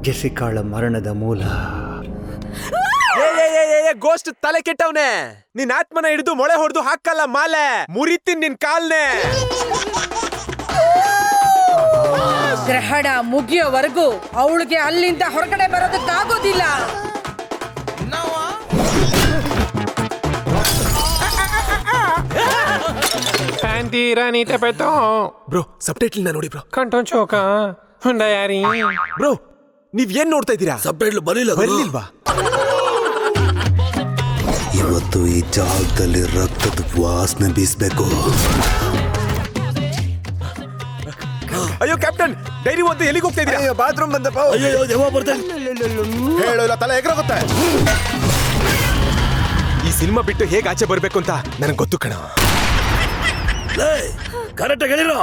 ಜೆಸಿಕಾಳ ಮರಣದ ಮೂಲ. ಗೋಸ್ಟ್ ತಲೆ ಕೆಟ್ಟವ್ನೆ. ನಿನ್ ಆತ್ಮನ ಹಿಡಿದು ಮೊಳೆ ಹೊಡೆದು ಹಾಕಲ್ಲ ಮಾಲೆ, ಮುರಿತೀನಿ ನಿನ್ ಕಾಲ್ನೆ. ಗ್ರಹಣ ಮುಗಿಯೋವರೆಗೂ ಅವಳಿಗೆ ಅಲ್ಲಿಂದ ಹೊರಗಡೆ ಬರೋದಕ್ಕಾಗೋದಿಲ್ಲ. ಬ್ರೋ ಸಬ್ಟೈಟಲ್ ನೋಡಿ ಬ್ರೋ. ಕಂಟೋನ್ ಚೌಕ ಹುಂಡ ಯಾರಿ ಬ್ರೋ ನೀವ್ ಏನ್ ನೋಡ್ತಾ ಇದ್ದೀರಾ? ಸಬ್ಟೈಟಲ್ ಬರ್ಲಿಲ್ವಾ? ಇವತ್ತು ಈ ಜಾಗದಲ್ಲಿ ರಕ್ತದ ವಾಸನೆ ಬೀಸ್ಬೇಕು. ಅಯ್ಯೋ ಕ್ಯಾಪ್ಟನ್, ಡೈರಿ ಓದಿ ಎಲ್ಲಿಗೆ ಹೋಗ್ತಾ ಇದ್ದೀರಾ? ಬಾತ್ರೂಮ್ ಬಂದಪ್ಪ. ಅಯ್ಯೋ ದೆವ್ವ ಬರ್ತಾನೆ. ಹೇಳೋ ಇಲ್ಲ, ತಲೆ ಎಗರೋಗುತ್ತೆ. ಈ ಸಿನಿಮಾ ಬಿಟ್ಟು ಹೇಗೆ ಆಚೆ ಬರ್ಬೇಕು ಅಂತ ನನಗೆ ಗೊತ್ತು ಕಣ. ಕರೆಕ್ಟ್ ಹೇಳಿರೋ.